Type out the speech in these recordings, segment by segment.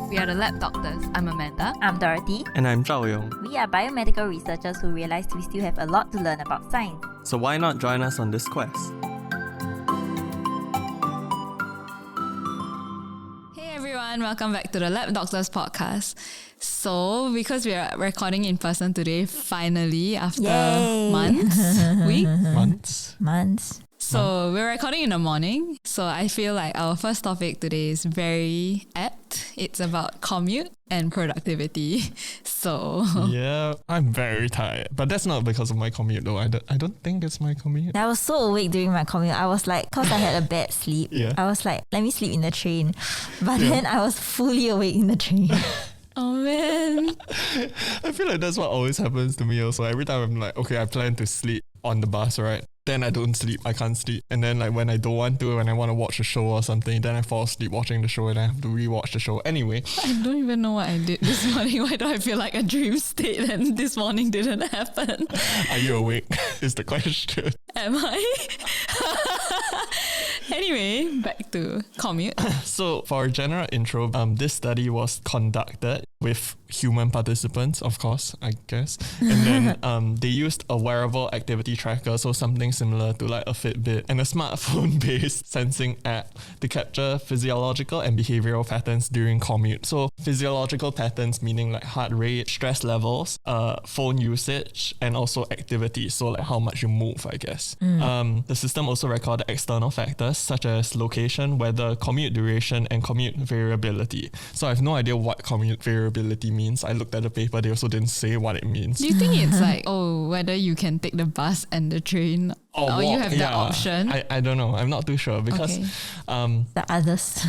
We are the Lab Doctors. I'm Amanda. I'm Dorothy. And I'm Zhao Yong. We are biomedical researchers who realized we still have a lot to learn about science. So why not join us on this quest? Hey everyone, welcome back to the Lab Doctors podcast. So, because we are recording in person today, finally, after Yay. months. So we're recording in the morning. So I feel like our first topic today is very apt. It's about commute and productivity. So yeah, I'm very tired. But that's not because of my commute though. I don't think it's my commute. I was so awake during my commute. I was like, because I had a bad sleep, I was like, let me sleep in the train. But then I was fully awake in the train. oh man. I feel like that's what always happens to me also. Every time I'm like, okay, I plan to sleep on the bus, right? Then I don't sleep, I can't sleep. And then like when I don't want to, when I want to watch a show or something, then I fall asleep watching the show and I have to rewatch the show. Anyway. I don't even know what I did this morning. Why do I feel like a dream state and this morning didn't happen? Are you awake? Is the question. Am I? Anyway, back to commute. So for a general intro, this study was conducted with human participants, of course, I guess. And then they used a wearable activity tracker, so something similar to like a Fitbit, and a smartphone-based sensing app to capture physiological and behavioral patterns during commute. So physiological patterns meaning like heart rate, stress levels, phone usage, and also activity. So like how much you move, I guess. The system also recorded external factors such as location, weather, commute duration, and commute variability. So I have no idea what commute variability means. I looked at the paper, they also didn't say what it means. Do you think it's like, whether you can take the bus and the train or you have that option? I don't know. I'm not too sure because the others.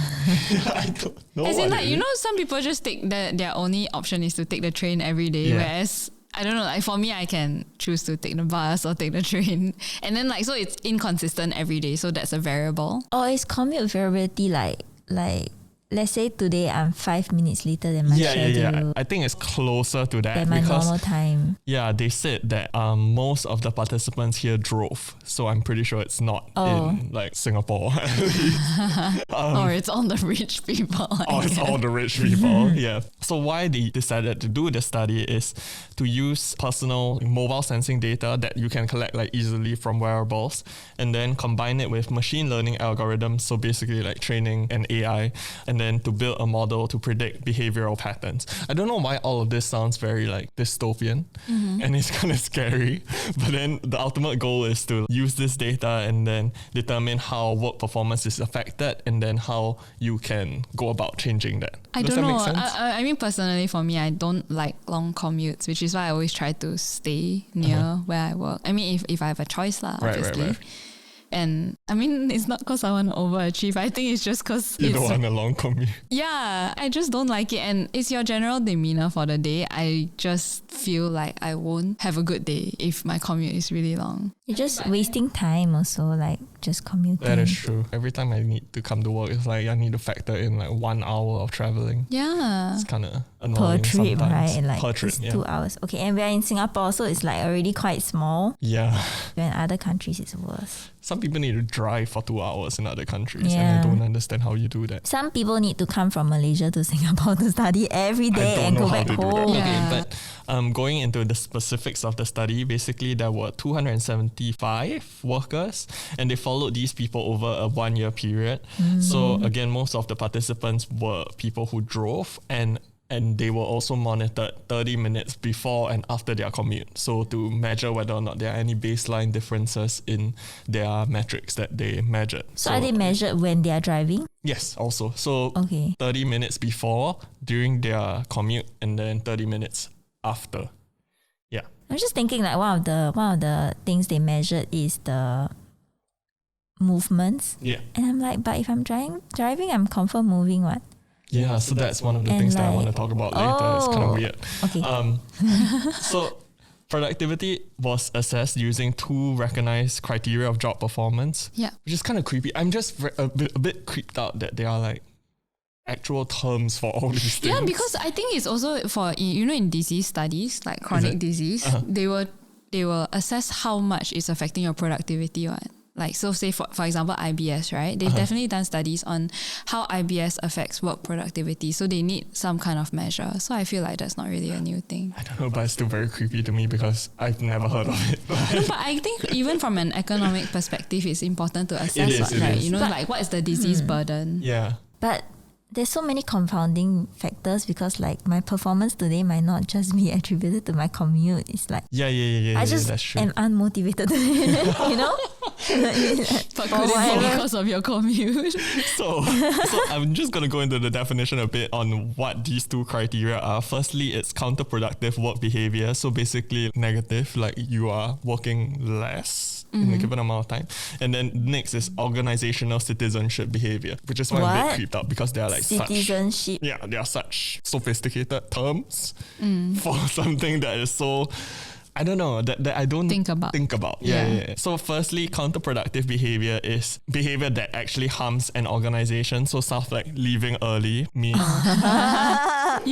I don't know. As in like, some people just take their only option is to take the train every day, whereas I don't know, like for me, I can choose to take the bus or take the train. And then like, so it's inconsistent every day. So that's a variable. Or is commute variability like let's say today I'm 5 minutes later than my schedule. Yeah. I think it's closer to that than my normal time. Yeah, they said that most of the participants here drove. So I'm pretty sure it's not in like Singapore. Or it's all the rich people. It's all the rich people. Yeah. So why they decided to do the study is to use personal mobile sensing data that you can collect like easily from wearables and then combine it with machine learning algorithms. So basically like training an AI and then to build a model to predict behavioral patterns. I don't know why all of this sounds very like dystopian and it's kind of scary, but then the ultimate goal is to use this data and then determine how work performance is affected and then how you can go about changing that. Does that make sense? I mean, personally for me, I don't like long commutes, which is why I always try to stay near where I work. I mean, if I have a choice obviously. Right. And I mean, it's not because I want to overachieve. I think it's just because you don't want a long commute. Yeah, I just don't like it. And it's your general demeanor for the day. I just feel like I won't have a good day if my commute is really long. You're just wasting time also, like just commuting. That is true. Every time I need to come to work, it's like I need to factor in like 1 hour of traveling. Yeah. It's kind of annoying per trip, sometimes. right? And like per trip, 2 hours. Okay, and we're in Singapore, so it's like already quite small. Yeah. In other countries, it's worse. Some people need to drive for 2 hours in other countries and I don't understand how you do that. Some people need to come from Malaysia to Singapore to study every day and go back home. Yeah. Okay, but going into the specifics of the study, basically there were 275 workers and they followed these people over a 1 year period. So again, most of the participants were people who drove and they were also monitored 30 minutes before and after their commute. So to measure whether or not there are any baseline differences in their metrics that they measured. So are they measured when they are driving? Yes, also. So 30 minutes before, during their commute, and then 30 minutes after. Yeah. I'm just thinking like one of the things they measured is the movements. Yeah. And I'm like, but if I'm driving, I'm confirm moving what? Yeah, so that's one of the things that I want to talk about later. It's kind of weird. Okay. So productivity was assessed using 2 recognized criteria of job performance. Yeah. Which is kind of creepy. I'm just a bit creeped out that they are like actual terms for all these things. Yeah, because I think it's also for, in disease studies, like chronic disease, they will assess how much is affecting your productivity. like, so say for example, IBS, right? They've definitely done studies on how IBS affects work productivity. So they need some kind of measure. So I feel like that's not really a new thing. I don't know, but it's still very creepy to me because I've never heard of it. No, but I think even from an economic perspective, it's important to assess, it is. You know, but, like what is the disease burden? Yeah. But there's so many confounding factors because like my performance today might not just be attributed to my commute. It's like I just that's true. am unmotivated, you know? But could it be because of your commute? So I'm just going to go into the definition a bit on what these two criteria are. Firstly, it's counterproductive work behaviour. So basically negative, like you are working less in a given amount of time. And then next is organizational citizenship behaviour, which is why I'm a bit creeped out because they are like citizenship. They are such sophisticated terms for something that is so... I don't know, that I don't think about. Yeah. So firstly, counterproductive behavior is behavior that actually harms an organization. So stuff like leaving early, You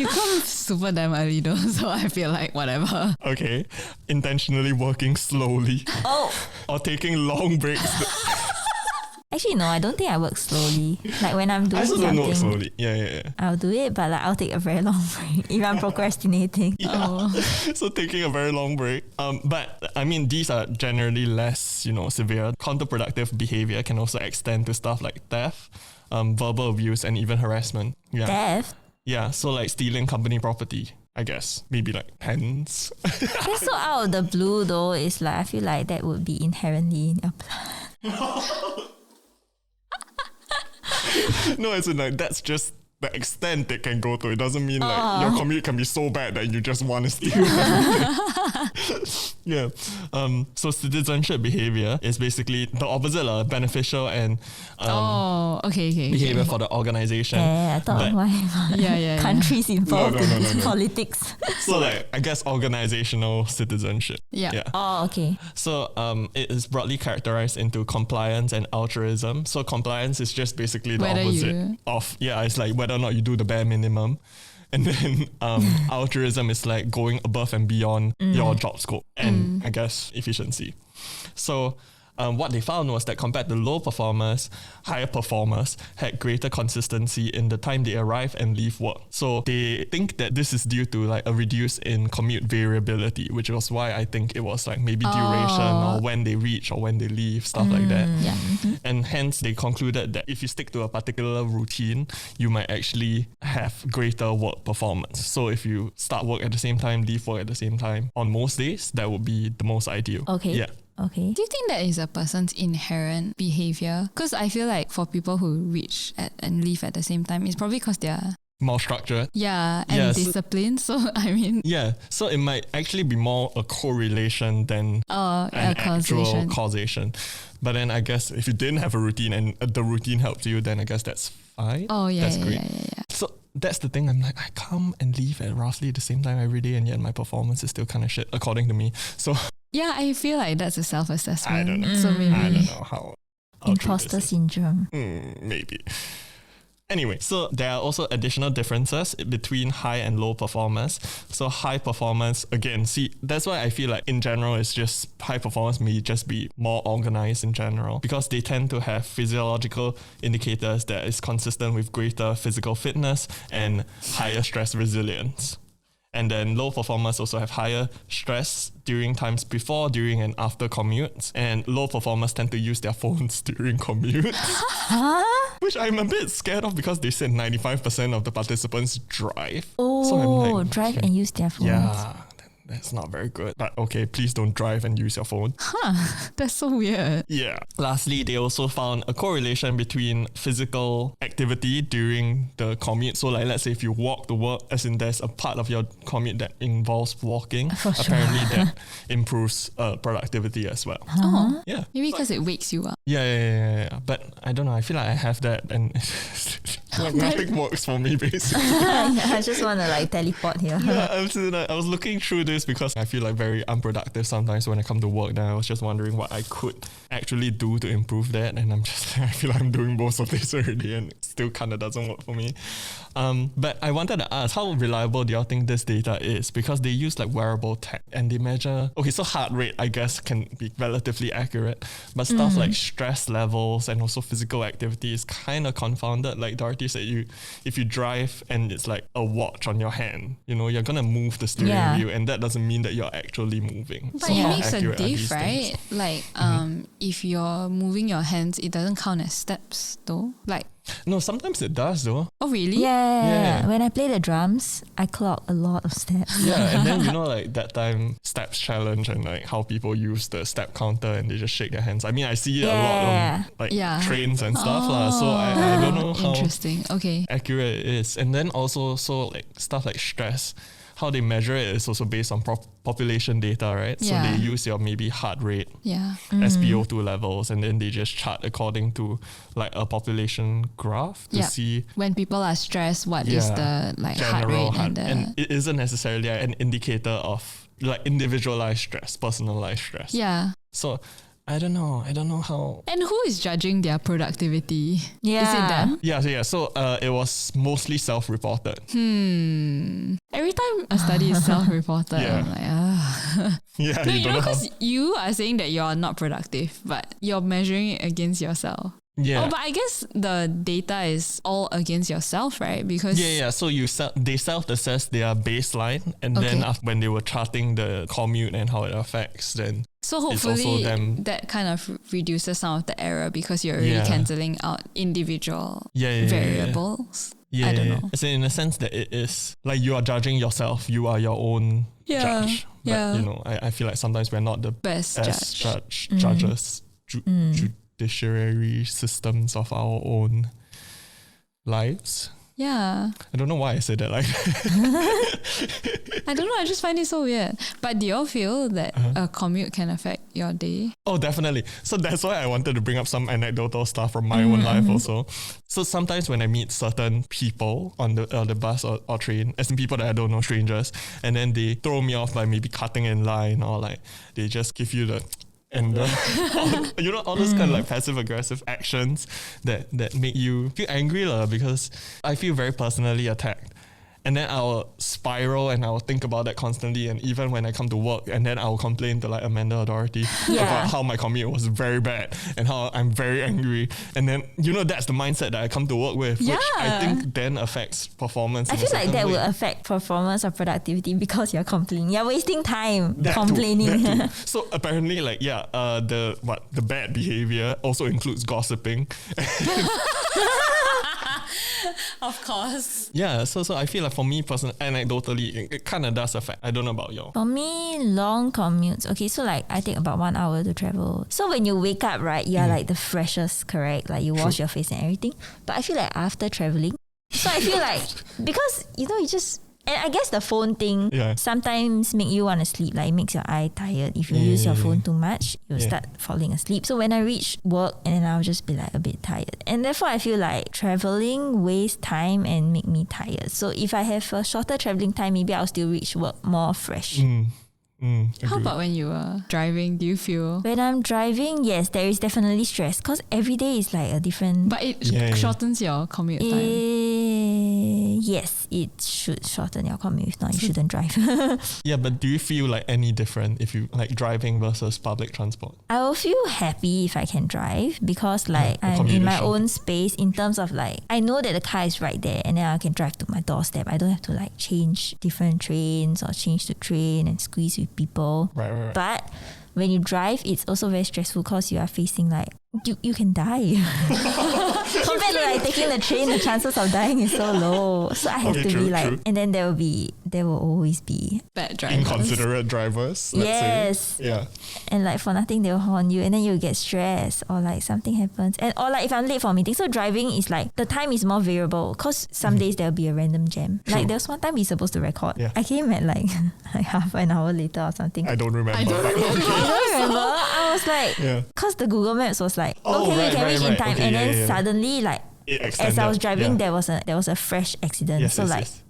come super damn early though, so I feel like whatever. Okay. Intentionally working slowly. Or taking long breaks. Actually, no, I don't think I work slowly. Like when I'm doing something, don't work slowly. Yeah. I'll do it, but like I'll take a very long break if I'm procrastinating. So taking a very long break. But I mean, these are generally less, severe. Counterproductive behavior can also extend to stuff like theft, verbal abuse, and even harassment. Yeah. Theft? Yeah, so like stealing company property, I guess. Maybe like pens. That's so out of the blue though. It's like I feel like that would be inherently in your plan. No, it's like that's just the extent it can go to. It doesn't mean like your commute can be so bad that you just want to steal. Yeah. So citizenship behavior is basically the opposite, beneficial and behavior for the organization. Yeah, I thought why countries involved in politics. So like I guess organizational citizenship. Yeah. Oh, okay. So it is broadly characterized into compliance and altruism. So compliance is just basically the opposite of it's like whether or not you do the bare minimum. And then altruism is like going above and beyond your job scope and I guess efficiency. So what they found was that compared to low performers, higher performers had greater consistency in the time they arrive and leave work. So they think that this is due to like a reduce in commute variability, which was why I think it was like maybe duration or when they reach or when they leave, stuff like that. Yeah. And hence they concluded that if you stick to a particular routine, you might actually have greater work performance. So if you start work at the same time, leave work at the same time, on most days, that would be the most ideal. Okay. Yeah. Okay. Do you think that is a person's inherent behavior? Because I feel like for people who reach and leave at the same time, it's probably because they're more structured. Yeah, and disciplined. So I mean... Yeah, so it might actually be more a correlation than an actual causation. But then I guess if you didn't have a routine and the routine helped you, then I guess that's fine. Oh, yeah, that's great. Yeah. So that's the thing. I'm like, I come and leave at roughly the same time every day and yet my performance is still kind of shit, according to me. So... Yeah, I feel like that's a self-assessment. I don't know. So maybe... I don't know how... Imposter syndrome. Maybe. Anyway, so there are also additional differences between high and low performers. So high performance, again, that's why I feel like in general, it's just high performance may just be more organized in general because they tend to have physiological indicators that is consistent with greater physical fitness and higher stress resilience. And then low performers also have higher stress during times before, during, and after commutes. And low performers tend to use their phones during commutes. Which I'm a bit scared of because they said 95% of the participants drive. Oh, so I'm like, drive and use their phones. Yeah, that's not very good. But okay, please don't drive and use your phone. That's so weird. Yeah. Lastly, they also found a correlation between physical activity during the commute. So like, let's say if you walk to work, as in there's a part of your commute that involves walking, apparently that improves productivity as well. Yeah. Maybe because it wakes you up. Yeah. But I don't know. I feel like I have that and Like nothing works for me basically. I just want to like teleport here. Yeah, I was looking through this because I feel like very unproductive sometimes when I come to work. Then I was just wondering what I could actually do to improve that, and I feel like I'm doing most of this already, and it still kind of doesn't work for me. But I wanted to ask, how reliable do y'all think this data is? Because they use like wearable tech and they measure. Okay, so heart rate I guess can be relatively accurate, but stuff like stress levels and also physical activity is kind of confounded. Like Dorothy said, if you drive and it's like a watch on your hand, you're gonna move the steering wheel, and that doesn't mean that you're actually moving. But So it how makes a accurate are diff, these right? things? Like if you're moving your hands, it doesn't count as steps though. Like, No, sometimes it does though. oh really? Yeah. When I play the drums, I clock a lot of steps. Yeah, and then like that time steps challenge and like how people use the step counter and they just shake their hands. I mean, I see it a lot on like trains and stuff lah. So I don't know how Interesting. Okay. accurate it is. And then also so like stuff like stress, how they measure it is also based on population data, right? So Yeah. they use your maybe heart rate, Yeah. SpO2 levels, and then they just chart according to like a population graph to see When people are stressed, what is the like heart general rate and the and it isn't necessarily an indicator of like individualized stress, personalized stress. yeah. So I don't know how. And who is judging their productivity? Yeah. Is it them? So it was mostly self-reported. Every time a study is self-reported, Yeah. I'm like, Yeah, No, you don't know how. because you are saying that you're not productive, but you're measuring it against yourself. Yeah. Oh, but I guess the data is all against yourself, right? Because Yeah. So they self-assess their baseline, and then when they were charting the commute and how it affects, then so it's also hopefully them. that kind of reduces some of the error because you're already cancelling out individual variables. Yeah, I don't know. It's in a sense that it is like you are judging yourself. You are your own judge. But, I feel like sometimes we're not the Best judges, judiciary systems of our own lives. Yeah. I don't know why I said that like that. I don't know. I just find it so weird. But do you all feel that a commute can affect your day? Oh, definitely. So that's why I wanted to bring up some anecdotal stuff from my own life also. So sometimes when I meet certain people on the bus or train, as in people that I don't know, strangers, and then they throw me off by maybe cutting in line or like they just give you the and all those kind of like passive aggressive actions that make you feel angry because I feel very personally attacked. And then I'll spiral and I'll think about that constantly. And even when I come to work, and then I'll complain to like Amanda or Dorothy about how my commute was very bad and how I'm very angry. And then, that's the mindset that I come to work with, which I think then affects performance. I feel like that will affect performance or productivity because you're complaining. You're wasting time complaining. That too. So apparently the bad behaviour also includes gossiping. Of course. Yeah, so I feel like for me personally, anecdotally, it kind of does affect. I don't know about y'all. For me, long commutes. Okay, so like I take about 1 hour to travel. So when you wake up, right, you're like the freshest, correct? Like you wash your face and everything. But I feel like after traveling, so I feel like because you just. And I guess the phone thing sometimes make you want to sleep. Like it makes your eye tired. If you use your phone too much, you'll start falling asleep. So when I reach work, and then I'll just be like a bit tired. And therefore I feel like traveling wastes time and make me tired. So if I have a shorter traveling time, maybe I'll still reach work more fresh. How about when you are driving? Do you feel? When I'm driving, yes, there is definitely stress because every day is like a different. But it shortens your commute time. Yes, it should shorten your commute. If not, you shouldn't drive. Yeah, but do you feel like any different if you like driving versus public transport? I will feel happy if I can drive because like I'm in my own space in terms of like I know that the car is right there and then I can drive to my doorstep. I don't have to like change different trains or change the train and squeeze with people. Right. But when you drive, it's also very stressful because you are facing like you can die. Compared to like taking the train, the chances of dying is so low. So I have to be like, and then there will always be bad drivers, inconsiderate drivers. Let's say. Yeah. And like for nothing they'll horn you, and then you'll get stressed or like something happens, and or like if I'm late for a meeting. So driving is like the time is more variable because some days there'll be a random jam. True. Like there was one time we're supposed to record. Yeah. I came at like half an hour later or something. I don't remember. I don't remember. I was like, because the Google Maps was like, we can reach in time, Okay, and then suddenly like as I was driving, there was a fresh accident. Yes,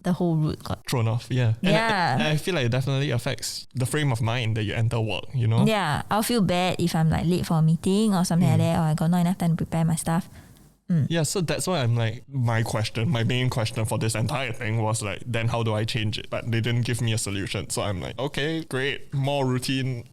the whole route got thrown off. Yeah. Yeah. And I feel like it definitely affects the frame of mind that you enter work, you know? Yeah. I'll feel bad if I'm like late for a meeting or something like that, or I got not enough time to prepare my stuff. Yeah, so that's why I'm like, my main question for this entire thing was like, then how do I change it? But they didn't give me a solution. So I'm like, okay, great, more routine.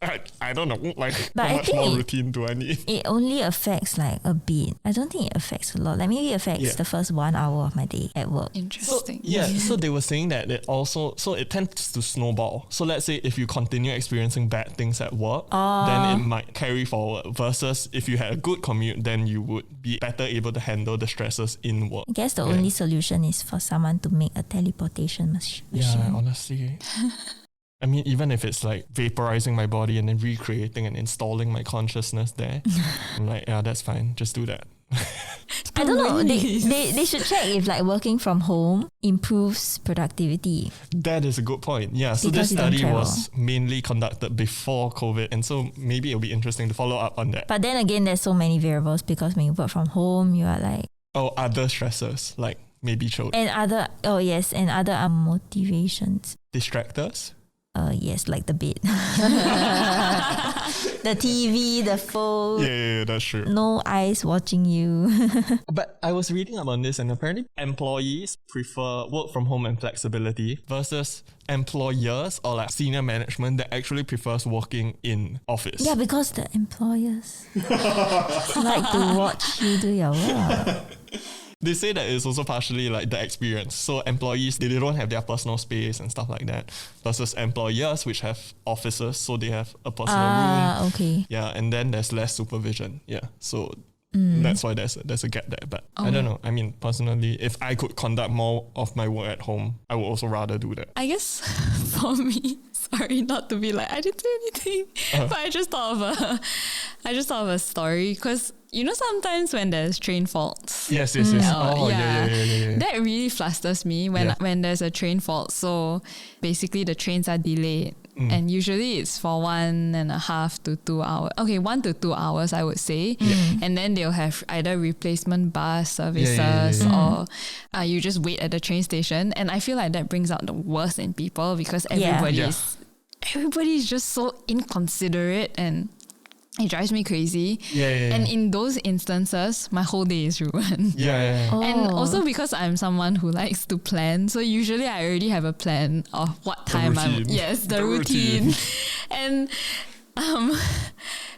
I don't know, like But how I much think more routine do I need? It only affects like a bit. I don't think it affects a lot. Like maybe it affects the first 1 hour of my day at work. Interesting. So they were saying that it tends to snowball. So let's say if you continue experiencing bad things at work, then it might carry forward, versus if you had a good commute, then you would be better able to handle the stresses in work. I guess the only solution is for someone to make a teleportation machine. Yeah, honestly. I mean, even if it's like vaporizing my body and then recreating and installing my consciousness there, I'm like, yeah, that's fine. Just do that. I don't know. They should check if like working from home improves productivity. That is a good point. Yeah. So Because this you don't study travel. was mainly conducted before COVID, and so maybe it'll be interesting to follow up on that. But then again, there's so many variables because when you work from home, you are like Other stressors like maybe children, and other motivations. distractors. Yes, like the bed, the TV, the phone. Yeah, that's true. No eyes watching you. But I was reading about this, and apparently employees prefer work from home and flexibility versus employers or like senior management that actually prefers working in office. Yeah, because the employers like to watch you do your work. They say that it's also partially like the experience. So employees, they don't have their personal space and stuff like that. Versus employers, which have offices, so they have a personal room. Okay. Yeah, and then there's less supervision. Yeah, so that's why there's a gap there. But I don't know. I mean, personally, if I could conduct more of my work at home, I would also rather do that. I guess for me, sorry not to be like I didn't do anything, but I just thought of a story because you know sometimes when there's train faults. Yes. Yeah. Yeah. That really flusters me when there's a train fault. So basically the trains are delayed. And usually it's for 1.5 to 2 hours. Okay, 1 to 2 hours, I would say. And then they'll have either replacement bus services or you just wait at the train station. And I feel like that brings out the worst in people because everybody's just so inconsiderate and it drives me crazy. And in those instances, my whole day is ruined. And also because I'm someone who likes to plan, so usually I already have a plan of what time I'm. Yes, the routine. And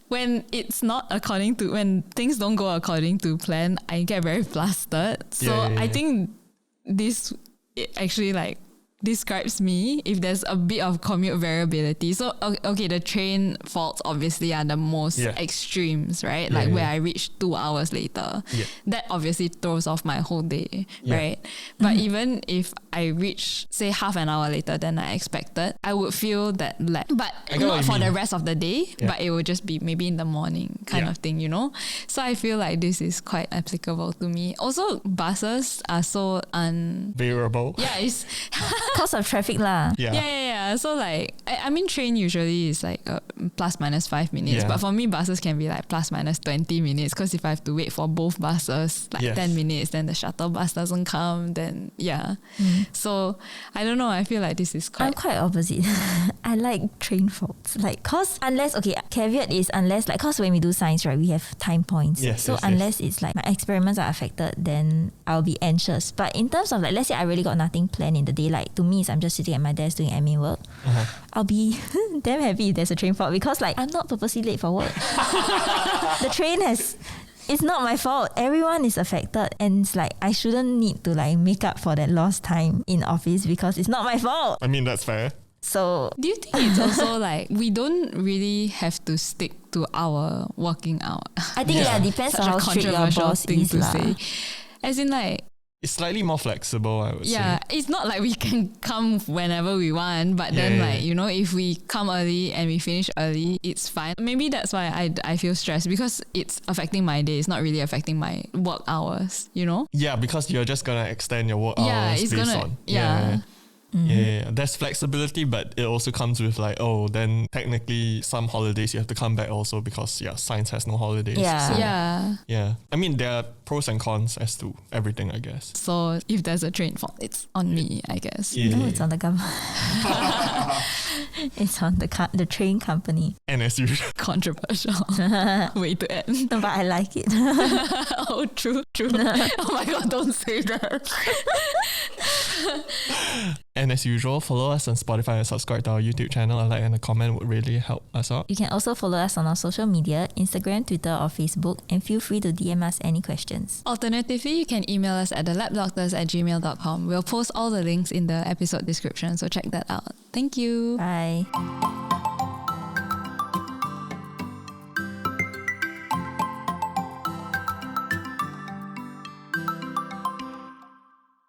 when it's not when things don't go according to plan, I get very flustered. So I think this actually like describes me if there's a bit of commute variability. So okay, the train faults obviously are the most extremes, right? Like where I reach 2 hours later. That obviously throws off my whole day, right? But even if I reach say half an hour later than I expected, I would feel that but not for the rest of the day, but it would just be maybe in the morning kind of thing, you know? So I feel like this is quite applicable to me. Also, buses are so variable. Yeah, it's Cause of traffic lah. Yeah. So like, I mean, train usually is like plus minus 5 minutes, but for me, buses can be like plus minus 20 minutes. Because if I have to wait for both buses like 10 minutes, then the shuttle bus doesn't come. Then so I don't know. I feel like this is I'm quite opposite. I like train faults. Like, cause caveat is unless like, cause when we do science, right, we have time points. Unless it's like my experiments are affected, then I'll be anxious. But in terms of like, let's say I really got nothing planned in the day, like to me, I'm just sitting at my desk doing admin work. I'll be damn happy if there's a train fault because like I'm not purposely late for work. The train it's not my fault. Everyone is affected, and it's like I shouldn't need to like make up for that lost time in office because it's not my fault. I mean, that's fair. So do you think it's also like we don't really have to stick to our working out? I think depends on how strict your boss is to say. As in like, it's slightly more flexible, I would say. Yeah, it's not like we can come whenever we want, but then like, you know, if we come early and we finish early, it's fine. Maybe that's why I feel stressed because it's affecting my day. It's not really affecting my work hours, you know? Yeah, because you're just going to extend your work hours it's based gonna, on. Yeah, there's flexibility, but it also comes with like, then technically some holidays you have to come back also because science has no holidays. Yeah. I mean, there are pros and cons as to everything, I guess. So if there's a train fault, it's on me, I guess. Yeah. No, it's on the government. It's on the train company. And as usual. Controversial way to end. No, but I like it. Oh, true. Oh my god, don't say that. And as usual, follow us on Spotify and subscribe to our YouTube channel. A like and a comment would really help us out. You can also follow us on our social media, Instagram, Twitter or Facebook, and feel free to DM us any questions. Alternatively, you can email us at thelabdoctors@gmail.com. We'll post all the links in the episode description, so check that out. Thank you. Bye.